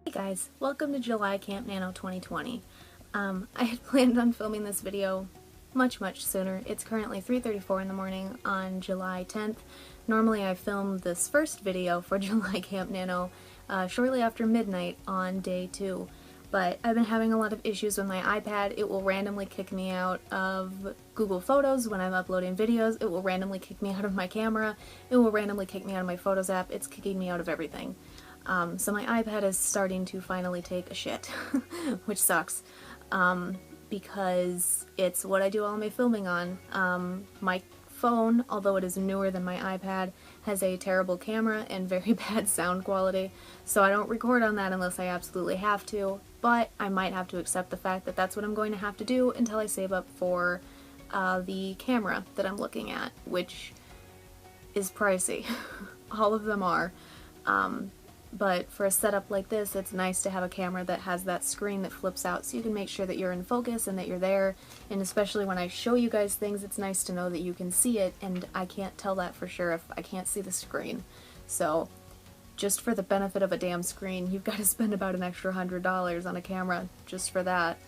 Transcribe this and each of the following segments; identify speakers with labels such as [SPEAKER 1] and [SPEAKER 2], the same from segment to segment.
[SPEAKER 1] Hey guys, welcome to July CampNaNo 2020. I had planned on filming this video much sooner. It's currently 3:34 in the morning on July 10th. Normally I film this first video for July CampNaNo shortly after midnight on day 2, but I've been having a lot of issues with my iPad. It will randomly kick me out of Google Photos when I'm uploading videos. It will randomly kick me out of my camera. It will randomly kick me out of my Photos app. It's kicking me out of everything. So my iPad is starting to finally take a shit, which sucks, because it's what I do all my filming on. My phone, although it is newer than my iPad, has a terrible camera and very bad sound quality, so I don't record on that unless I absolutely have to, but I might have to accept the fact that that's what I'm going to have to do until I save up for the camera that I'm looking at, which is pricey. All of them are. But for a setup like this, it's nice to have a camera that has that screen that flips out so you can make sure that you're in focus and that you're there, and especially when I show you guys things, it's nice to know that you can see it, and I can't tell that for sure if I can't see the screen. So just for the benefit of a damn screen, you've got to spend about an extra $100 on a camera just for that,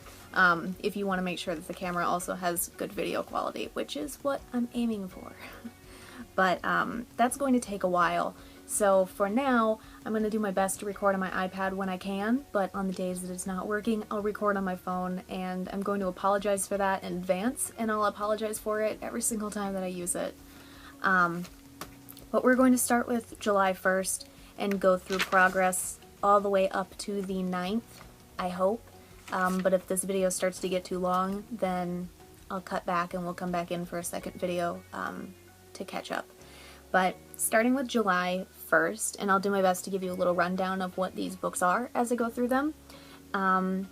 [SPEAKER 1] if you want to make sure that the camera also has good video quality, which is what I'm aiming for. But that's going to take a while. So for now, I'm going to do my best to record on my iPad when I can, but on the days that it's not working, I'll record on my phone, and I'm going to apologize for that in advance, and I'll apologize for it every single time that I use it. But we're going to start with July 1st and go through progress all the way up to the 9th, I hope. But if this video starts to get too long, then I'll cut back and we'll come back in for a second video to catch up. But starting with July 1st, and I'll do my best to give you a little rundown of what these books are as I go through them. I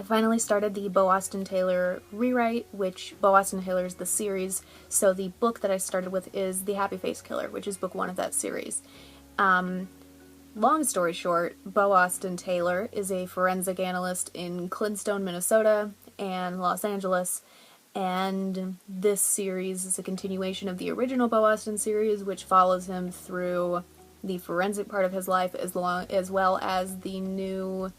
[SPEAKER 1] finally started the Bo Austin Taylor rewrite, which Bo Austin Taylor is the series, so the book that I started with is The Happy Face Killer, which is book 1 of that series. Long story short, Bo Austin Taylor is a forensic analyst in Clintstone, Minnesota, and Los Angeles, and this series is a continuation of the original Bo Austin series, which follows him through the forensic part of his life as well as the new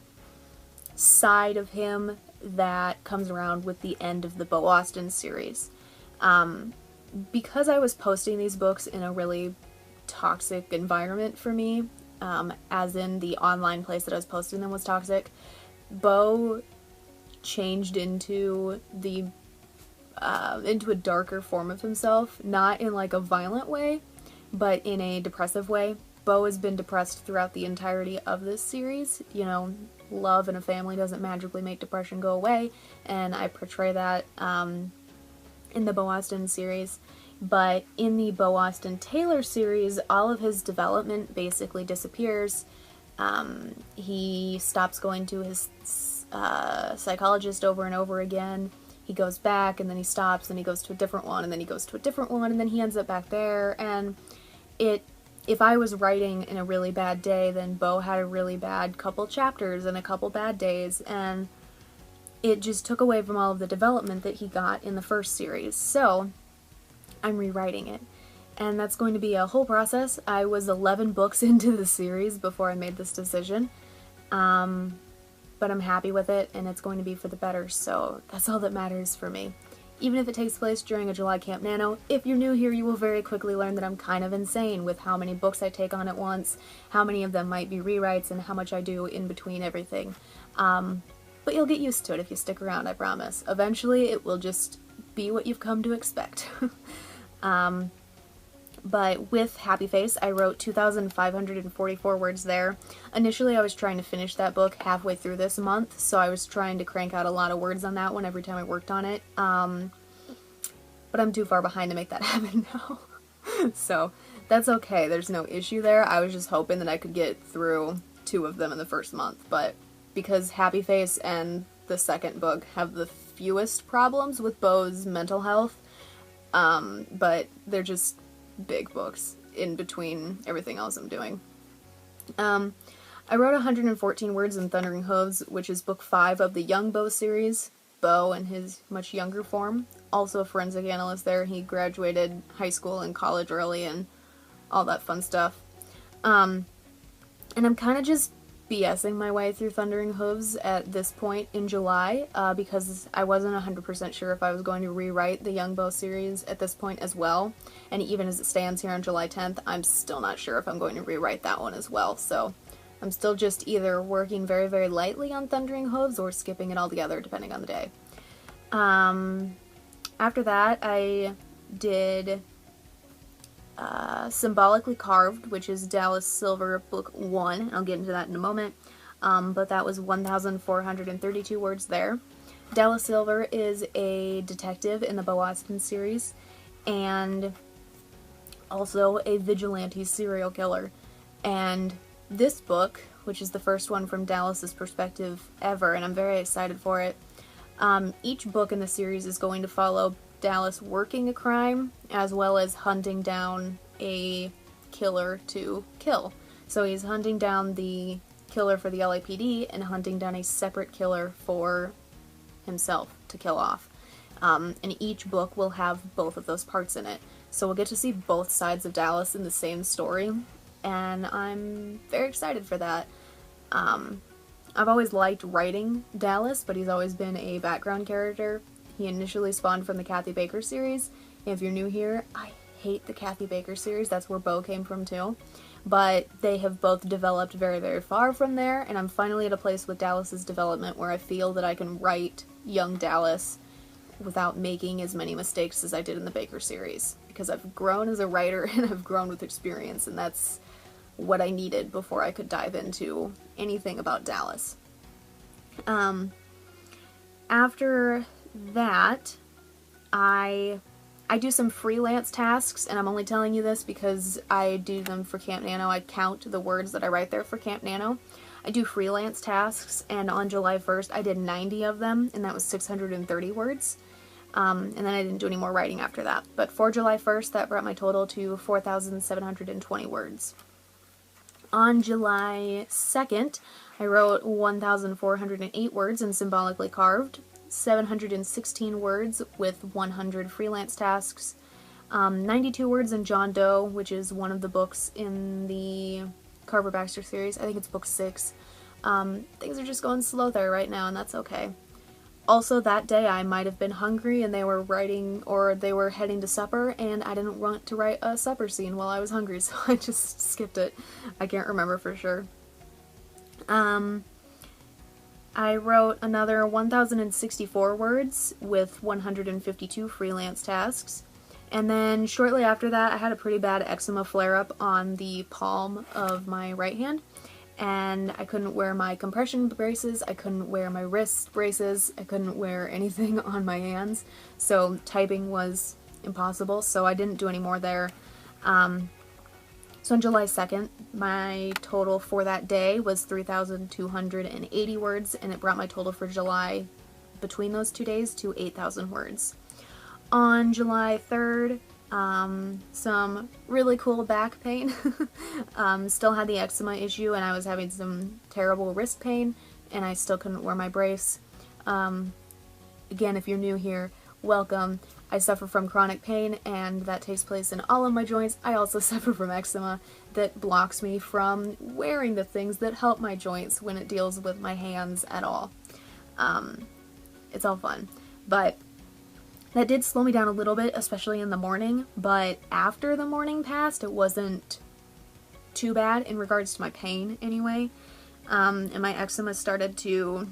[SPEAKER 1] side of him that comes around with the end of the Bo Austin series. Because I was posting these books in a really toxic environment for me, as in the online place that I was posting them was toxic, Bo changed into a darker form of himself, not in like a violent way, but in a depressive way. Bo has been depressed throughout the entirety of this series. You know, love and a family doesn't magically make depression go away, and I portray that in the Bo Austin series. But in the Bo Austin Taylor series, all of his development basically disappears. He stops going to his psychologist over and over again. He goes back, and then he stops, and he goes to a different one, and then he goes to a different one, and then he ends up back there, and if I was writing in a really bad day, then Bo had a really bad couple chapters and a couple bad days, and it just took away from all of the development that he got in the first series. So I'm rewriting it, and that's going to be a whole process. I was 11 books into the series before I made this decision. But I'm happy with it, and it's going to be for the better, so that's all that matters for me. Even if it takes place during a July CampNaNo, if you're new here, you will very quickly learn that I'm kind of insane with how many books I take on at once, how many of them might be rewrites, and how much I do in between everything. But you'll get used to it if you stick around, I promise. Eventually, it will just be what you've come to expect. But with Happy Face, I wrote 2,544 words there. Initially, I was trying to finish that book halfway through this month, so I was trying to crank out a lot of words on that one every time I worked on it. But I'm too far behind to make that happen now. So that's okay, there's no issue there. I was just hoping that I could get through 2 of them in the first month, but because Happy Face and the second book have the fewest problems with Bo's mental health, but they're just big books in between everything else I'm doing. I wrote 114 words in Thundering Hooves, which is book 5 of the Young Bo series. Bo in his much younger form, also a forensic analyst there. He graduated high school and college early and all that fun stuff. And I'm kind of just BSing my way through Thundering Hooves at this point in July, because I wasn't 100% sure if I was going to rewrite the Young Bow series at this point as well, and even as it stands here on July 10th, I'm still not sure if I'm going to rewrite that one as well, so I'm still just either working very, very lightly on Thundering Hooves or skipping it altogether, depending on the day. After that, I did Symbolically Carved, which is Dallas Silver Book 1. I'll get into that in a moment. But that was 1,432 words there. Dallas Silver is a detective in the Beau Austin series, and also a vigilante serial killer. And this book, which is the first one from Dallas's perspective ever, and I'm very excited for it, each book in the series is going to follow Dallas working a crime, as well as hunting down a killer to kill. So he's hunting down the killer for the LAPD and hunting down a separate killer for himself to kill off. And each book will have both of those parts in it. So we'll get to see both sides of Dallas in the same story, and I'm very excited for that. I've always liked writing Dallas, but he's always been a background character. He initially spawned from the Kathy Baker series. If you're new here, I hate the Kathy Baker series. That's where Beau came from too. But they have both developed very, very far from there, and I'm finally at a place with Dallas's development where I feel that I can write young Dallas without making as many mistakes as I did in the Baker series. Because I've grown as a writer and I've grown with experience, and that's what I needed before I could dive into anything about Dallas. After that, I do some freelance tasks, and I'm only telling you this because I do them for CampNaNo. I count the words that I write there for CampNaNo. I do freelance tasks, and on July 1st I did 90 of them, and that was 630 words. And then I didn't do any more writing after that. But for July 1st, that brought my total to 4,720 words. On July 2nd, I wrote 1,408 words in Symbolically Carved, 716 words with 100 freelance tasks, 92 words in John Doe, which is one of the books in the Carver Baxter series. I think it's book 6. Things are just going slow there right now, and that's okay. Also, that day I might have been hungry and they were writing, or they were heading to supper, and I didn't want to write a supper scene while I was hungry, so I just skipped it. I can't remember for sure. I wrote another 1,064 words with 152 freelance tasks, and then shortly after that I had a pretty bad eczema flare-up on the palm of my right hand, and I couldn't wear my compression braces, I couldn't wear my wrist braces, I couldn't wear anything on my hands, so typing was impossible, so I didn't do any more there. So on July 2nd, my total for that day was 3,280 words, and it brought my total for July between those 2 days to 8,000 words. On July 3rd, some really cool back pain. Still had the eczema issue, and I was having some terrible wrist pain, and I still couldn't wear my brace. Again, if you're new here, welcome. I suffer from chronic pain, and that takes place in all of my joints. I also suffer from eczema that blocks me from wearing the things that help my joints when it deals with my hands at all. It's all fun. But that did slow me down a little bit, especially in the morning, but after the morning passed, it wasn't too bad in regards to my pain anyway. And my eczema started to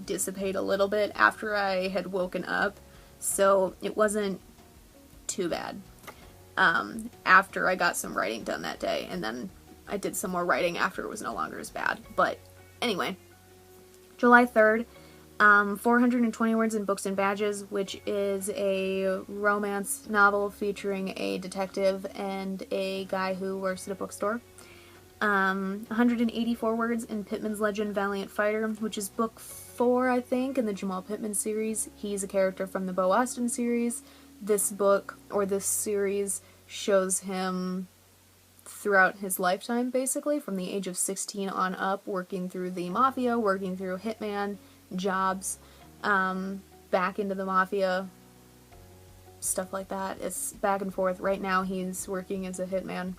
[SPEAKER 1] dissipate a little bit after I had woken up. So it wasn't too bad after I got some writing done that day, and then I did some more writing after it was no longer as bad. But anyway, July 3rd, 420 words in Books and Badges, which is a romance novel featuring a detective and a guy who works at a bookstore. 184 words in Pittman's Legend Valiant Fighter, which is book 4, I think, in the Jamal Pittman series. He's a character from the Beau Austin series. This book, or this series, shows him throughout his lifetime, basically, from the age of 16 on up, working through the Mafia, working through hitman jobs, back into the Mafia, stuff like that. It's back and forth. Right now he's working as a hitman.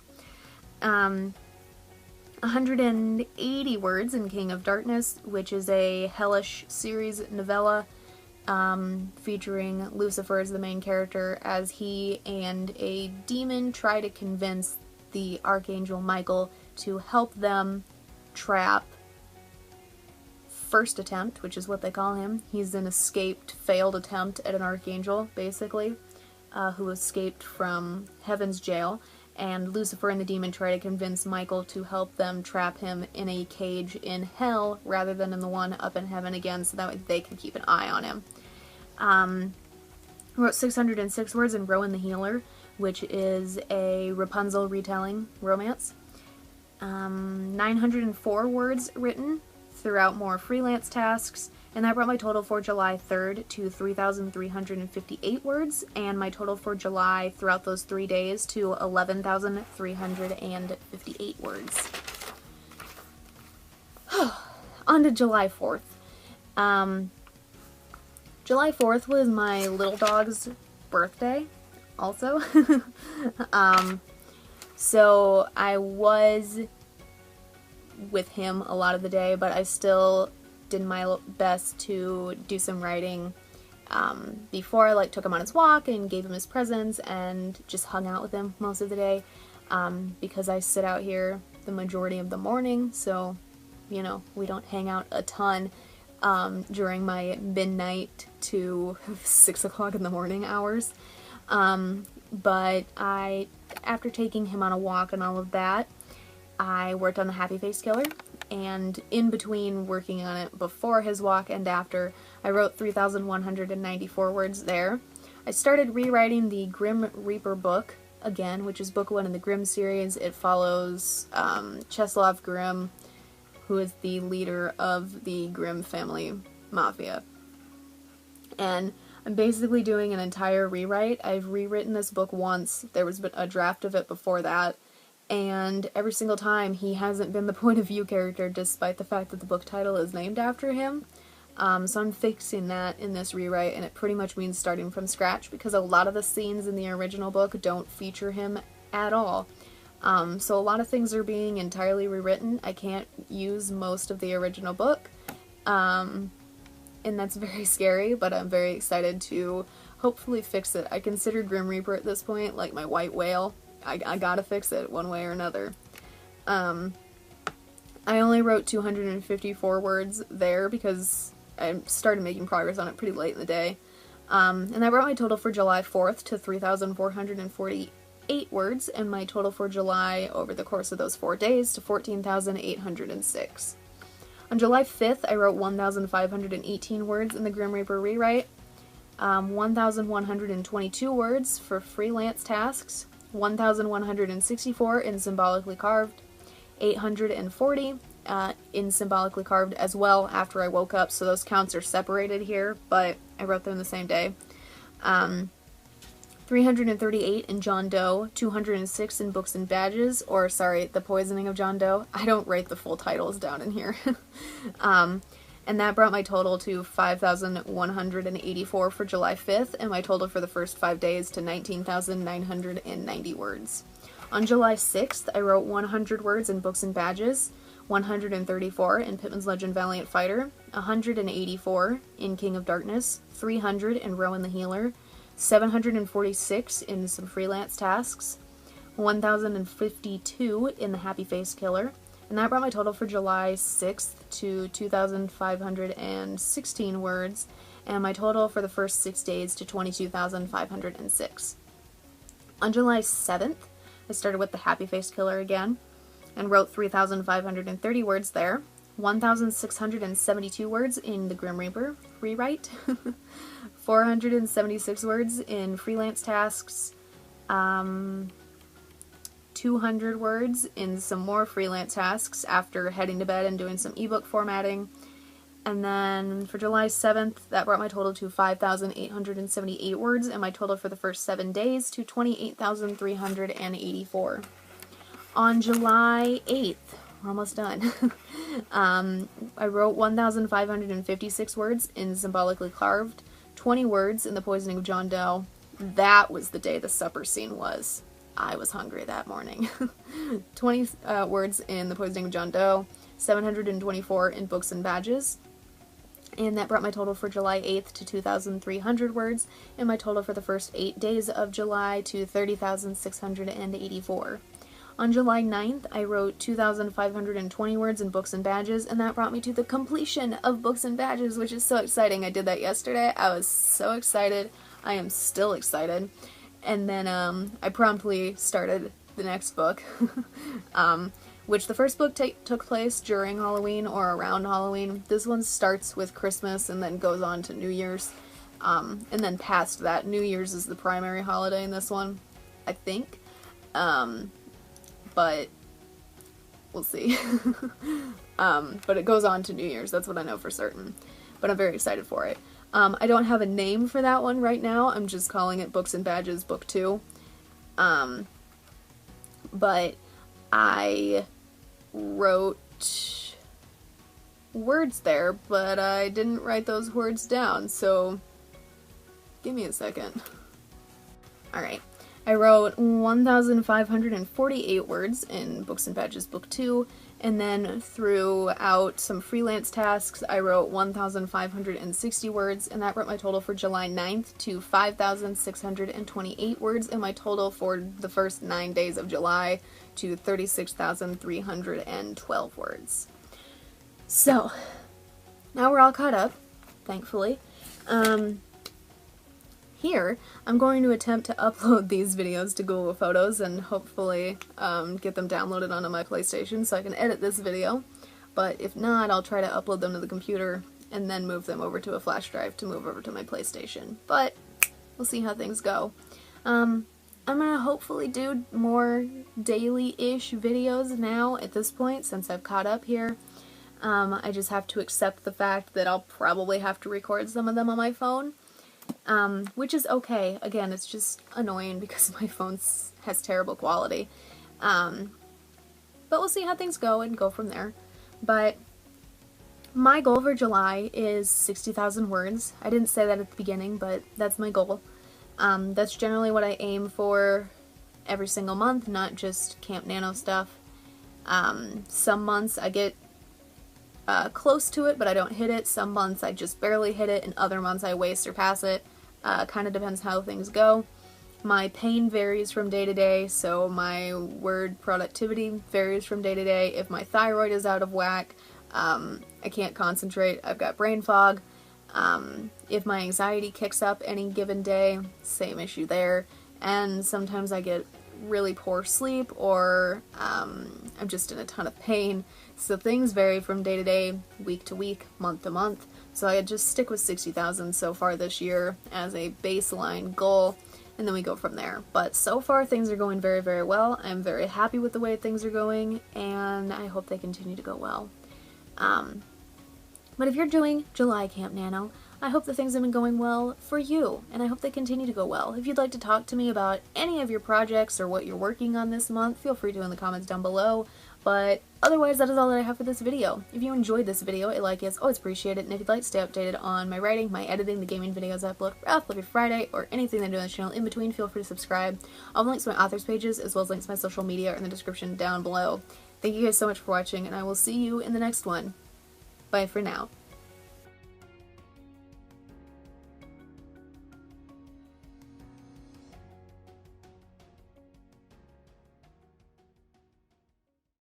[SPEAKER 1] 180 words in King of Darkness, which is a hellish series novella featuring Lucifer as the main character, as he and a demon try to convince the Archangel Michael to help them trap First Attempt, which is what they call him. He's an escaped, failed attempt at an archangel, basically, who escaped from Heaven's jail, and Lucifer and the demon try to convince Michael to help them trap him in a cage in hell rather than in the one up in heaven again, so that way they can keep an eye on him. Wrote 606 words in Rowan the Healer, which is a Rapunzel retelling romance. 904 words written throughout more freelance tasks, and that brought my total for July 3rd to 3,358 words, and my total for July throughout those 3 days to 11,358 words. On to July 4th. July 4th was my little dog's birthday, also. So I was with him a lot of the day, but I still did my best to do some writing before I took him on his walk and gave him his presents and just hung out with him most of the day, because I sit out here the majority of the morning, so you know, we don't hang out a ton during my midnight to 6 o'clock in the morning hours. But after taking him on a walk and all of that, I worked on the Happy Face Killer, and in between working on it before his walk and after, I wrote 3,194 words there. I started rewriting the Grim Reaper book again, which is book 1 in the Grimm series. It follows Czeslaw Grimm, who is the leader of the Grimm family mafia. And I'm basically doing an entire rewrite. I've rewritten this book once. There was a draft of it before that. And every single time he hasn't been the point of view character, despite the fact that the book title is named after him. So I'm fixing that in this rewrite, and it pretty much means starting from scratch, because a lot of the scenes in the original book don't feature him at all. So a lot of things are being entirely rewritten. I can't use most of the original book, and that's very scary, but I'm very excited to hopefully fix it. I consider Grim Reaper at this point like my white whale. I gotta fix it one way or another. I only wrote 254 words there because I started making progress on it pretty late in the day. And that brought my total for July 4th to 3,448 words, and my total for July over the course of those 4 days to 14,806. On July 5th, I wrote 1,518 words in the Grim Reaper rewrite, 1,122 words for freelance tasks, 1,164 in Symbolically Carved, 840 in Symbolically Carved as well after I woke up, so those counts are separated here, but I wrote them the same day. 338 in John Doe, 206 in Books and Badges, or sorry, The Poisoning of John Doe. I don't write the full titles down in here. And that brought my total to 5,184 for July 5th, and my total for the first 5 days to 19,990 words. On July 6th, I wrote 100 words in Books and Badges, 134 in Pittman's Legend Valiant Fighter, 184 in King of Darkness, 300 in Rowan the Healer, 746 in some freelance tasks, 1,052 in the Happy Face Killer, and that brought my total for July 6th to 2,516 words, and my total for the first 6 days to 22,506. On July 7th, I started with the Happy Face Killer again, and wrote 3,530 words there, 1,672 words in the Grim Reaper rewrite, 476 words in freelance tasks, 200 words in some more freelance tasks after heading to bed and doing some ebook formatting. And then for July 7th, that brought my total to 5,878 words, and my total for the first 7 days to 28,384. On July 8th, we're almost done, I wrote 1,556 words in Symbolically Carved, 20 words in The Poisoning of John Doe. That was the day the supper scene was. I was hungry that morning. 20 words in The Poisoning of John Doe, 724 in Books and Badges, and that brought my total for July 8th to 2,300 words, and my total for the first 8 days of July to 30,684. On July 9th, I wrote 2,520 words in Books and Badges, and that brought me to the completion of Books and Badges, which is so exciting. I did that yesterday. I was so excited. I am still excited. And then I promptly started the next book, which the first book took place during Halloween or around Halloween. This one starts with Christmas and then goes on to New Year's. And then past that, New Year's is the primary holiday in this one, I think. But we'll see. But it goes on to New Year's, that's what I know for certain. But I'm very excited for it. I don't have a name for that one right now, I'm just calling it Books and Badges Book 2. But I wrote words there, but I didn't write those words down, so give me a second. Alright. I wrote 1,548 words in Books and Badges Book 2, and then throughout some freelance tasks, I wrote 1,560 words, and that brought my total for July 9th to 5,628 words, and my total for the first 9 days of July to 36,312 words. So, now we're all caught up, thankfully. Here, I'm going to attempt to upload these videos to Google Photos and hopefully get them downloaded onto my PlayStation so I can edit this video, but if not, I'll try to upload them to the computer and then move them over to a flash drive to move over to my PlayStation, but we'll see how things go. I'm gonna hopefully do more daily-ish videos now at this point since I've caught up here. I just have to accept the fact that I'll probably have to record some of them on my phone. Which is okay. Again, it's just annoying because my phone has terrible quality. But we'll see how things go and go from there. But my goal for July is 60,000 words. I didn't say that at the beginning, but that's my goal. That's generally what I aim for every single month, not just CampNaNo stuff. Some months I get close to it, but I don't hit it. Some months I just barely hit it, and other months I way surpass it. Kind of depends how things go. My pain varies from day to day, so my word productivity varies from day to day. If my thyroid is out of whack, I can't concentrate, I've got brain fog. If my anxiety kicks up any given day, same issue there. And sometimes I get really poor sleep, or I'm just in a ton of pain. So things vary from day to day, week to week, month to month. So I just stick with 60,000 so far this year as a baseline goal, and then we go from there. But so far things are going very, very well. I'm very happy with the way things are going, and I hope they continue to go well. But if you're doing July CampNaNo, I hope that things have been going well for you, and I hope they continue to go well. If you'd like to talk to me about any of your projects or what you're working on this month, feel free to in the comments down below. But otherwise, that is all that I have for this video. If you enjoyed this video, a like is always appreciated, and if you'd like to stay updated on my writing, my editing, the gaming videos I upload every Friday, or anything I do on this channel in between, feel free to subscribe. All the links to my authors pages, as well as links to my social media, are in the description down below. Thank you guys so much for watching, and I will see you in the next one. Bye for now.